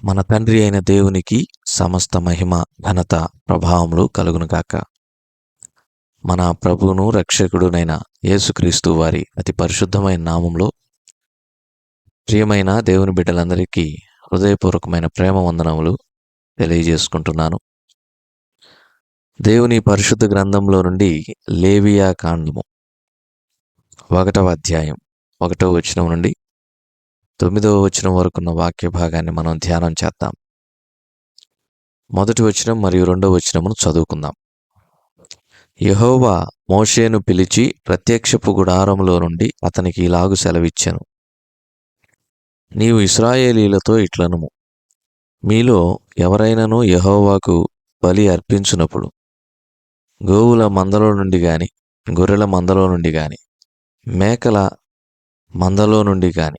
మన తండ్రి అయిన దేవునికి సమస్త మహిమ, ఘనత, ప్రభావములు కలుగునుగాక. మన ప్రభువును రక్షకుడునైన యేసుక్రీస్తు వారి అతి పరిశుద్ధమైన నామంలో ప్రియమైన దేవుని బిడ్డలందరికీ హృదయపూర్వకమైన ప్రేమ వందనములు తెలియజేసుకుంటున్నాను. దేవుని పరిశుద్ధ గ్రంథంలో నుండి లేవియా కాండము 1వ అధ్యాయం 1వ వచనం నుండి 9వ వచనం వరకున్న వాక్య భాగాన్ని మనం ధ్యానం చేద్దాం. మొదటి వచనం మరియు 2వ వచనమును చదువుకుందాం. యెహోవా మోషేను పిలిచి ప్రత్యక్షపు గుడారములో నుండి అతనికి ఇలాగు సెలవిచ్చెను. నీవు ఇశ్రాయేలీయులతో ఇట్లనుము, మీలో ఎవరైనను యెహోవాకు బలి అర్పించునప్పుడు గోవుల మందలో నుండి గాని, గొర్రెల మందలో నుండి గాని, మేకల మందలో నుండి గాని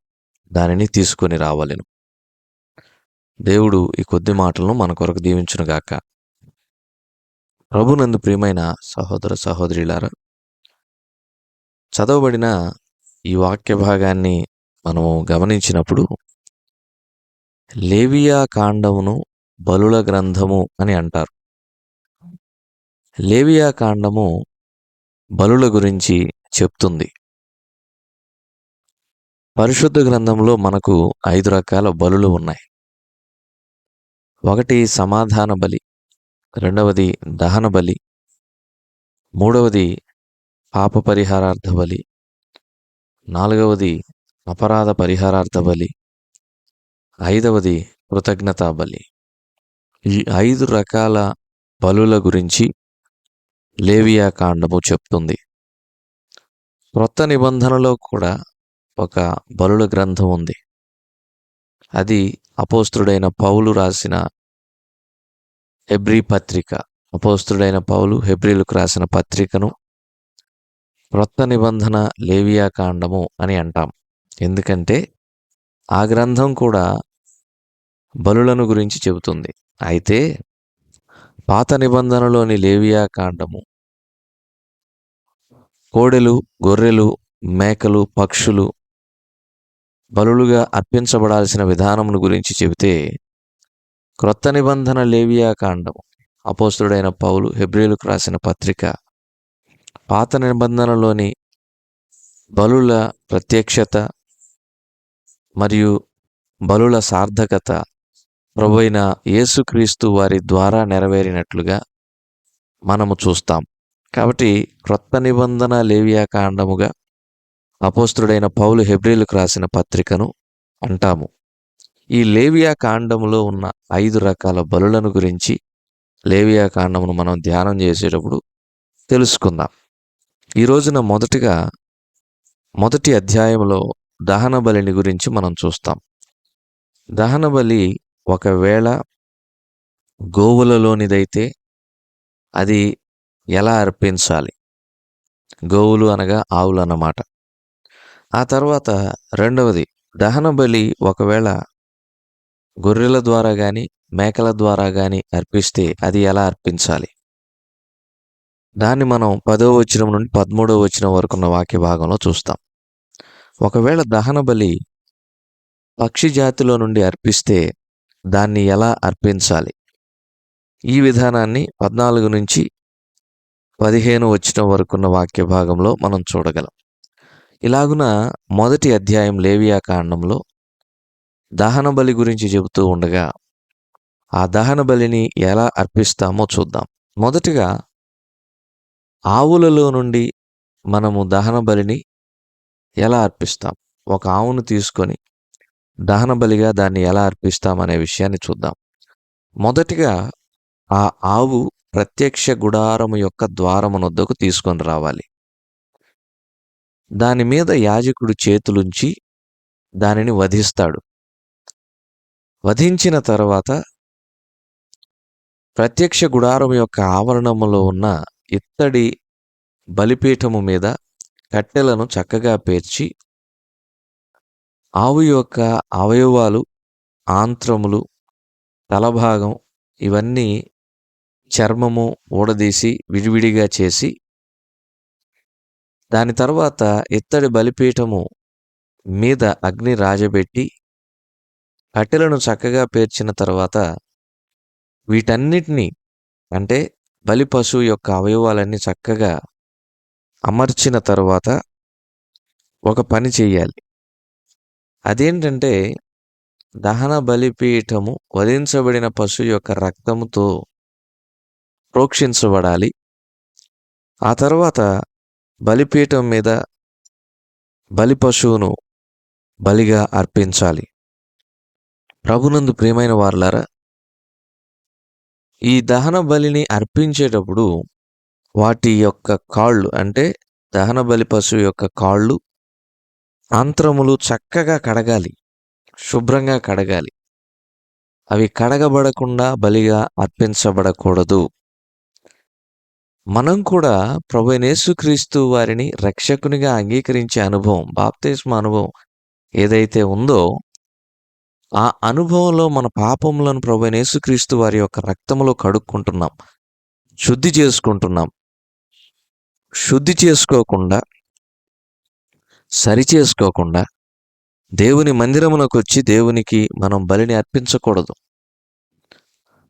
దానిని తీసుకొని రావలెను. దేవుడు ఈ కొద్ది మాటలను మన కొరకు దీవించునుగాక. ప్రభునందు ప్రియమైన సహోదర సహోదరులారా, చదవబడిన ఈ వాక్య భాగాన్ని మనము గమనించినప్పుడు లేవియా కాండమును బలుల గ్రంథము అని అంటారు. లేవియా కాండము బలుల గురించి చెప్తుంది. పరిశుద్ధ గ్రంథంలో మనకు 5 రకాల బలులు ఉన్నాయి. ఒకటి సమాధాన బలి, రెండవది దహన బలి, మూడవది పాప పరిహారార్థ బలి, నాలుగవది అపరాధ పరిహారార్థ బలి, ఐదవది కృతజ్ఞతా బలి. ఈ 5 రకాల బలుల గురించి లేవియా కాండము చెప్తుంది. క్రొత్త నిబంధనలో కూడా ఒక బలుల గ్రంథం ఉంది. అది అపోస్తుడైన పౌలు రాసిన హెబ్రీ పత్రిక. అపోస్తుడైన పౌలు హెబ్రీలకు రాసిన పత్రికను క్రొత్త నిబంధన లేవియా కాండము అని అంటాం. ఎందుకంటే ఆ గ్రంథం కూడా బలులను గురించి చెబుతుంది. అయితే పాత నిబంధనలోని లేవియా కాండము కోడెలు, గొర్రెలు, మేకలు, పక్షులు బలులుగా అర్పించబడాల్సిన విధానమును గురించి చెబితే, క్రొత్త నిబంధన లేవియా కాండము అపోస్తుడైన పౌలు హెబ్రీలకు రాసిన పత్రిక పాత నిబంధనలోని బలుల ప్రత్యక్షత మరియు బలుల సార్థకత ప్రభువైన యేసుక్రీస్తు వారి ద్వారా నెరవేరినట్లుగా మనము చూస్తాం. కాబట్టి క్రొత్త నిబంధన లేవియా కాండముగా అపోస్తుడైన పౌలు హెబ్రీలకు రాసిన పత్రికను అంటాము. ఈ లేవియా కాండములో ఉన్న 5 రకాల బలులను గురించి లేవియా కాండమును మనం ధ్యానం చేసేటప్పుడు తెలుసుకుందాం. ఈ రోజున మొదటి అధ్యాయంలో దహన బలిని గురించి మనం చూస్తాం. దహన బలి ఒకవేళ గోవులలోనిదైతే అది ఎలా అర్పించాలి? గోవులు అనగా ఆవులు అన్నమాట. ఆ తర్వాత రెండవది దహన బలి ఒకవేళ గొర్రెల ద్వారా కానీ, మేకల ద్వారా కానీ అర్పిస్తే అది ఎలా అర్పించాలి? దాన్ని మనం 10వ వచనం నుండి 13వ వచనం వరకున్న వాక్య భాగంలో చూస్తాం. ఒకవేళ దహన బలి పక్షి జాతిలో నుండి అర్పిస్తే దాన్ని ఎలా అర్పించాలి? ఈ విధానాన్ని 14 నుంచి 15 వచనం వరకున్న వాక్య భాగంలో మనం చూడగలం. ఇలాగున మొదటి అధ్యాయం లేవియా కాండంలో దహన బలి గురించి చెబుతూ ఉండగా ఆ దహన బలిని ఎలా అర్పిస్తామో చూద్దాం. మొదటిగా ఆవులలో నుండి మనము దహన బలిని ఎలా అర్పిస్తాం? ఒక ఆవును తీసుకొని దహన బలిగా దాన్ని ఎలా అర్పిస్తామనే విషయాన్ని చూద్దాం. మొదటిగా ఆ ఆవు ప్రత్యక్ష గుడారము యొక్క ద్వారమునొద్దకు తీసుకొని రావాలి. దాని మీద యాజకుడు చేతులుంచి దానిని వధిస్తాడు. వధించిన తర్వాత ప్రత్యక్ష గుడారం యొక్క ఆవరణములో ఉన్న ఇత్తడి బలిపీఠము మీద కట్టెలను చక్కగా పేర్చి ఆవు యొక్క అవయవాలు, ఆంత్రములు, తలభాగం ఇవన్నీ చర్మము ఊడదీసి విడివిడిగా చేసి దాని తర్వాత ఇత్తడి బలిపీఠము మీద అగ్ని రాజబెట్టి కట్టెలను చక్కగా పేర్చిన తర్వాత వీటన్నిటిని అంటే బలి పశువు యొక్క అవయవాలన్నీ చక్కగా అమర్చిన తర్వాత ఒక పని చెయ్యాలి. అదేంటంటే దహన బలిపీఠము వధించబడిన పశువు యొక్క రక్తముతో ప్రోక్షించబడాలి. ఆ తర్వాత బలిపీఠం మీద బలి పశువును బలిగా అర్పించాలి. ప్రభునందు ప్రియమైన వారలారా, ఈ దహన బలిని అర్పించేటప్పుడు వాటి యొక్క కాళ్ళు అంటే దహన బలి పశువు యొక్క కాళ్ళు, అంత్రములు చక్కగా కడగాలి, శుభ్రంగా కడగాలి. అవి కడగబడకుండా బలిగా అర్పించబడకూడదు. మనం కూడా ప్రభువైన యేసుక్రీస్తు వారిని రక్షకునిగా అంగీకరించే అనుభవం, బాప్తిస్మ అనుభవం ఏదైతే ఉందో, ఆ అనుభవంలో మన పాపములను ప్రభువైన యేసుక్రీస్తు వారి యొక్క రక్తములో కడుక్కుంటున్నాం, శుద్ధి చేసుకుంటున్నాం. శుద్ధి చేసుకోకుండా, సరి చేసుకోకుండా దేవుని మందిరమునకొచ్చి దేవునికి మనం బలిని అర్పించకూడదు.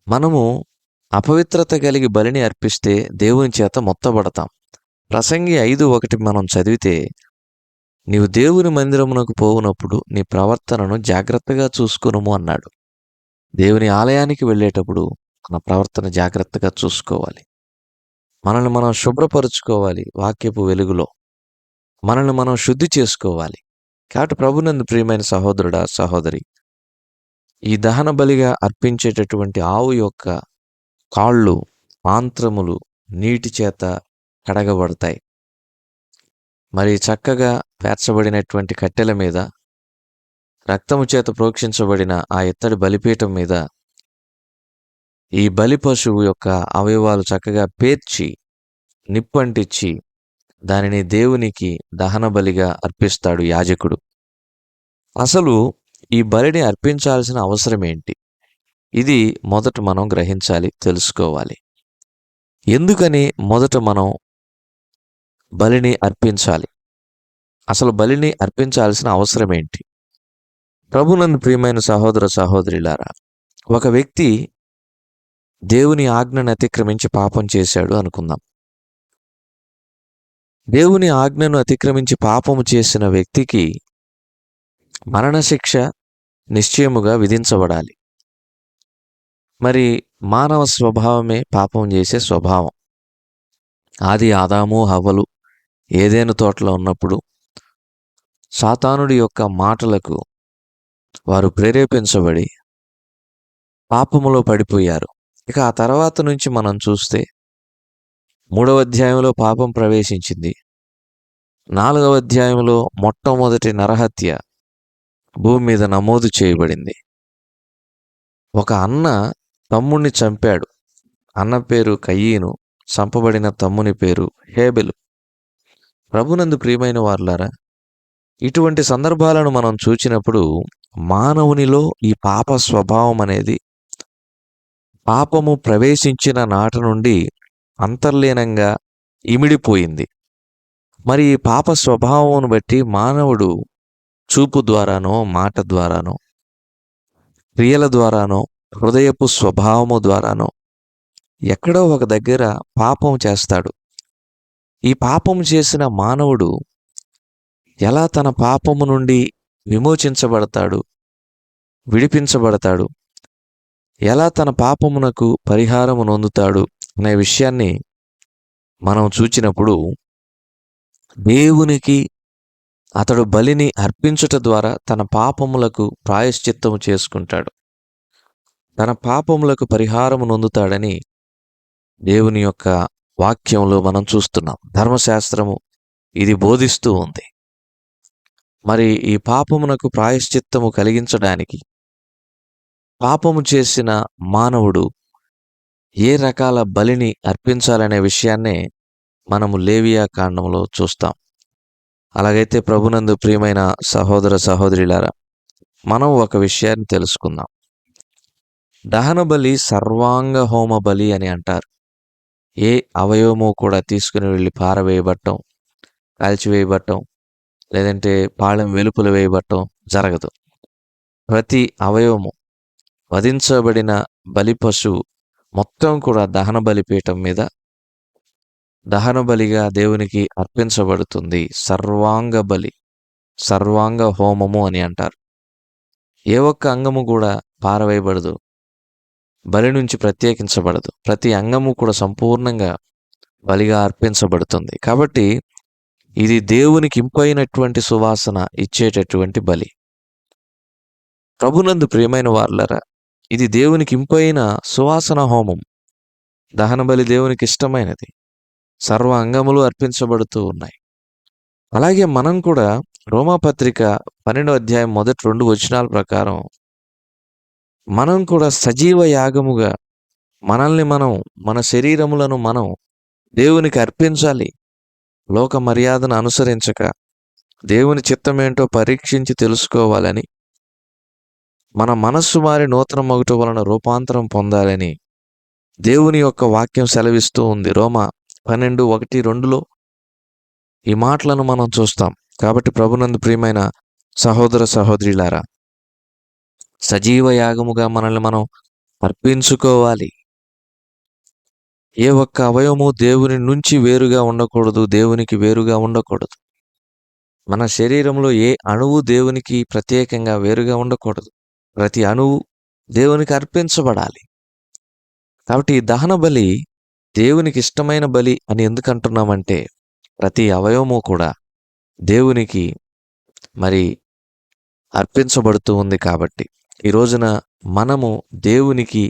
మనము అపవిత్రత కలిగి బలిని అర్పిస్తే దేవుని చేత మొత్తబడతాం. ప్రసంగి 5:1 మనం చదివితే, నీవు దేవుని మందిరమునకు పోవునప్పుడు నీ ప్రవర్తనను జాగ్రత్తగా చూసుకొనుము అన్నాడు. దేవుని ఆలయానికి వెళ్ళేటప్పుడు మన ప్రవర్తన జాగ్రత్తగా చూసుకోవాలి. మనల్ని మనం శుభ్రపరుచుకోవాలి. వాక్యపు వెలుగులో మనల్ని మనం శుద్ధి చేసుకోవాలి. కాబట్టి ప్రభునందు ప్రియమైన సహోదరుడా, సహోదరి, ఈ దహన బలిగా అర్పించేటటువంటి ఆవు యొక్క కాళ్ళు, ఆంత్రములు నీటి చేత కడగబడతాయి. మరి చక్కగా పేర్చబడినటువంటి కట్టెల మీద, రక్తము చేత ప్రోక్షించబడిన ఆ ఇత్తడి బలిపీఠం మీద ఈ బలి పశువు యొక్క అవయవాలు చక్కగా పేర్చి, నిప్పంటిచ్చి దానిని దేవునికి దహన బలిగా అర్పిస్తాడు యాజకుడు. అసలు ఈ బలిని అర్పించాల్సిన అవసరం ఏంటి? ఇది మొదట మనం గ్రహించాలి, తెలుసుకోవాలి. ఎందుకని మొదట మనం బలిని అర్పించాలి? అసలు బలిని అర్పించాల్సిన అవసరం ఏంటి? ప్రభునందు ప్రియమైన సహోదర సహోదరులారా, ఒక వ్యక్తి దేవుని ఆజ్ఞను అతిక్రమించి పాపం చేశాడు అనుకుందాం. దేవుని ఆజ్ఞను అతిక్రమించి పాపము చేసిన వ్యక్తికి మరణశిక్ష నిశ్చయముగా విధించబడాలి. మరి మానవ స్వభావమే పాపం చేసే స్వభావం. ఆది ఆదాము హవ్వలు ఏదెను తోటలో ఉన్నప్పుడు సాతానుడి యొక్క మాటలకు వారు ప్రేరేపించబడి పాపములో పడిపోయారు. ఇక ఆ తర్వాత నుంచి మనం చూస్తే 3వ అధ్యాయంలో పాపం ప్రవేశించింది. 4వ అధ్యాయంలో మొట్టమొదటి నరహత్య భూమి మీద నమోదు చేయబడింది. ఒక అన్న తమ్ముణ్ణి చంపాడు. అన్న పేరు కయీను, చంపబడిన తమ్ముని పేరు హేబెలు. ప్రభునందు ప్రియమైన వారులారా, ఇటువంటి సందర్భాలను మనం చూచినప్పుడు మానవునిలో ఈ పాప స్వభావం అనేది పాపము ప్రవేశించిన నాటి నుండి అంతర్లీనంగా ఇమిడిపోయింది. మరి ఈ పాప స్వభావమును బట్టి మానవుడు చూపు ద్వారానో, మాట ద్వారానో, క్రియల ద్వారానో, హృదయపు స్వభావము ద్వారానో ఎక్కడో ఒక దగ్గర పాపం చేస్తాడు. ఈ పాపం చేసిన మానవుడు ఎలా తన పాపము నుండి విమోచించబడతాడు, విడిపించబడతాడు, ఎలా తన పాపమునకు పరిహారము నొందుతాడు అనే విషయాన్ని మనం చూచినప్పుడు దేవునికి అతడు బలిని అర్పించుట ద్వారా తన పాపములకు ప్రాయశ్చిత్తము చేసుకుంటాడు, తన పాపములకు పరిహారము నొందుతాడని దేవుని యొక్క వాక్యంలో మనం చూస్తున్నాం. ధర్మశాస్త్రము ఇది బోధిస్తూ ఉంది. మరి ఈ పాపమునకు ప్రాయశ్చిత్తము కలిగించడానికి పాపము చేసిన మానవుడు ఏ రకాల బలిని అర్పించాలనే విషయాన్నే మనము లేవియా కాండంలో చూస్తాం. అలాగైతే ప్రభునందు ప్రియమైన సహోదర సహోదరులారా, మనం ఒక విషయాన్ని తెలుసుకుందాం. దహన బలి సర్వాంగ హోమ బలి అని అంటారు. ఏ అవయవము కూడా తీసుకుని వెళ్ళి పారవేయబట్టం, కాల్చివేయబట్టం, లేదంటే పాళెం వెలుపల వేయబట్టం జరగదు. ప్రతి అవయవము, వధించబడిన బలి పశువు మొత్తం కూడా దహన బలిపీఠం మీద దహన బలిగా దేవునికి అర్పించబడుతుంది. సర్వాంగ బలి, సర్వాంగ హోమము అని అంటారు. ఏ ఒక్క అంగము కూడా పారవేయబడదు, బలి నుంచి ప్రత్యేకించబడదు. ప్రతి అంగము కూడా సంపూర్ణంగా బలిగా అర్పించబడుతుంది. కాబట్టి ఇది దేవునికి ఇంపైనటువంటి సువాసన ఇచ్చేటటువంటి బలి. ప్రభునందు ప్రియమైన వారలారా, ఇది దేవునికి ఇంపైన సువాసన హోమం. దహన బలి దేవునికి ఇష్టమైనది. సర్వ అంగములు అర్పించబడుతూ ఉన్నాయి. అలాగే మనం కూడా రోమాపత్రిక 12వ అధ్యాయం మొదటి 2 వచనాల ప్రకారం మనం కూడా సజీవ యాగముగా మనల్ని మనం, మన శరీరములను మనం దేవునికి అర్పించాలి. లోక మర్యాదను అనుసరించక దేవుని చిత్తమేంటో పరీక్షించి తెలుసుకోవాలని, మన మనస్సు మారి నూతన మగుట వలన రూపాంతరం పొందాలని దేవుని యొక్క వాక్యం సెలవిస్తూ ఉంది. రోమా 12:1-2లో ఈ మాటలను మనం చూస్తాం. కాబట్టి ప్రభునందు ప్రియమైన సహోదర సహోదరులారా, సజీవ యాగముగా మనల్ని మనం అర్పించుకోవాలి. ఏ ఒక్క అవయవము దేవుని నుంచి వేరుగా ఉండకూడదు, దేవునికి వేరుగా ఉండకూడదు. మన శరీరంలో ఏ అణువు దేవునికి ప్రత్యేకంగా వేరుగా ఉండకూడదు. ప్రతి అణువు దేవునికి అర్పించబడాలి. కాబట్టి ఈ దహన బలి దేవునికి ఇష్టమైన బలి అని ఎందుకు అంటున్నామంటే, ప్రతి అవయవము కూడా దేవునికి మరి అర్పించబడుతూ ఉంది. కాబట్టి ఈ రోజున మనము దేవునికి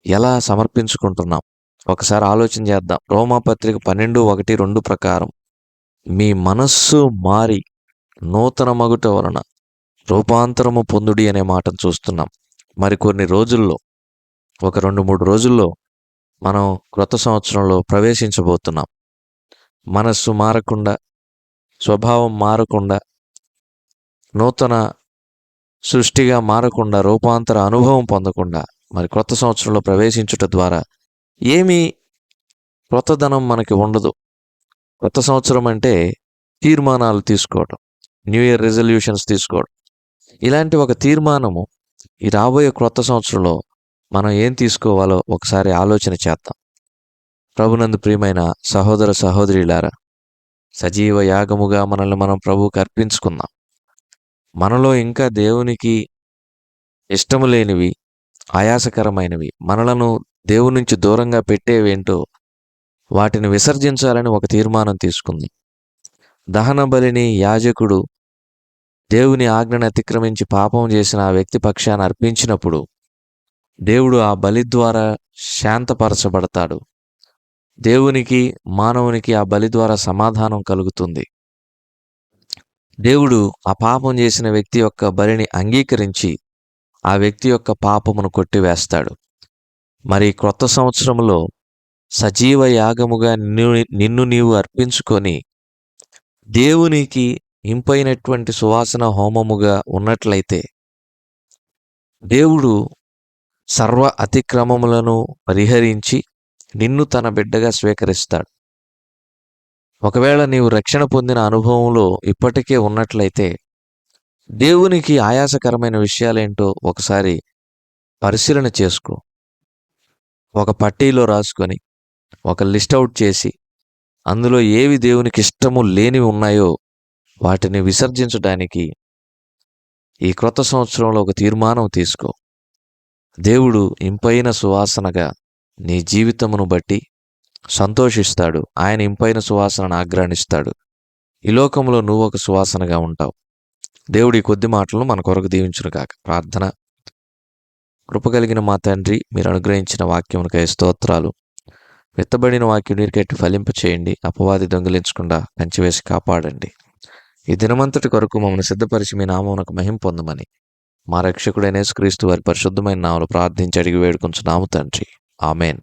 ఎలా సమర్పించుకుంటున్నాం ఒకసారి ఆలోచన చేద్దాం. రోమాపత్రిక 12:1-2 ప్రకారం మీ మనస్సు మారి నూతన మగుట వలన రూపాంతరము పొందుడి అనే మాటను చూస్తున్నాం. మరికొన్ని రోజుల్లో, ఒక 2-3 రోజుల్లో మనం క్రొత్త సంవత్సరంలో ప్రవేశించబోతున్నాం. మనస్సు మారకుండా, స్వభావం మారకుండా, నూతన సృష్టిగా మారకుండా, రూపాంతర అనుభవం పొందకుండా మరి క్రొత్త సంవత్సరంలో ప్రవేశించుట ద్వారా ఏమీ క్రొత్తదనం మనకి ఉండదు. కొత్త సంవత్సరం అంటే తీర్మానాలు తీసుకోవడం, న్యూ ఇయర్ రెజల్యూషన్స్ తీసుకోవడం. ఇలాంటి ఒక తీర్మానము ఈ రాబోయే క్రొత్త సంవత్సరంలో మనం ఏం తీసుకోవాలో ఒకసారి ఆలోచన చేద్దాం. ప్రభునందు ప్రియమైన సహోదర సహోదరులారా, సజీవ యాగముగా మనల్ని మనం ప్రభువుకి అర్పించుకుందాం. మనలో ఇంకా దేవునికి ఇష్టము లేనివి, ఆయాసకరమైనవి, మనలను దేవుని నుంచి దూరంగా పెట్టేవేంటో వాటిని విసర్జించాలని ఒక తీర్మానం తీసుకుంది. దహన బలిని యాజకుడు దేవుని ఆజ్ఞను అతిక్రమించి పాపం చేసిన ఆ వ్యక్తి పక్షాన అర్పించినప్పుడు దేవుడు ఆ బలి ద్వారా శాంతపరచబడతాడు. దేవునికి, మానవునికి ఆ బలి ద్వారా సమాధానం కలుగుతుంది. దేవుడు ఆ పాపం చేసిన వ్యక్తి యొక్క బలిని అంగీకరించి ఆ వ్యక్తి యొక్క పాపమును కొట్టివేస్తాడు. మరి క్రొత్త సంవత్సరంలో సజీవ యాగముగా నిన్ను నీవు అర్పించుకొని దేవునికి ఇంపైనటువంటి సువాసన హోమముగా ఉన్నట్లయితే దేవుడు సర్వ అతిక్రమములను పరిహరించి నిన్ను తన బిడ్డగా స్వీకరిస్తాడు. ఒకవేళ నీవు రక్షణ పొందిన అనుభవంలో ఇప్పటికే ఉన్నట్లయితే దేవునికి ఆయాసకరమైన విషయాలేంటో ఒకసారి పరిశీలన చేసుకో. ఒక పట్టీలో రాసుకొని, ఒక లిస్ట్ అవుట్ చేసి, అందులో ఏవి దేవునికి ఇష్టము లేనివి ఉన్నాయో వాటిని విసర్జించడానికి ఈ క్రొత్త సంవత్సరంలో ఒక తీర్మానం తీసుకో. దేవుడు ఇంపైన సువాసనగా నీ జీవితమును బట్టి సంతోషిస్తాడు. ఆయన ఇంపైన సువాసనను ఆగ్రానిస్తాడు. ఈ లోకంలో నువ్వు ఒక సువాసనగా ఉంటావు. దేవుడి కొద్ది మాటలను మన కొరకు దీవించునుగాక. ప్రార్థన. కృపగలిగిన మా తండ్రి, మీరు అనుగ్రహించిన వాక్యమునకై స్తోత్రాలు. విత్తబడిన వాక్యం నీరుకెట్టి ఫలింప చేయండి. అపవాది దొంగిలించకుండా కంచివేసి కాపాడండి. ఈ దినమంతటి కొరకు మమ్మల్ని సిద్ధపరిచి మీ నామమునకు మహిమ పొందమని మా రక్షకుడైన యేసుక్రీస్తు వారి పరిశుద్ధమైన నామములో ప్రార్థించి అడిగి వేడుకొంచున్నాము తండ్రి. ఆమెన్.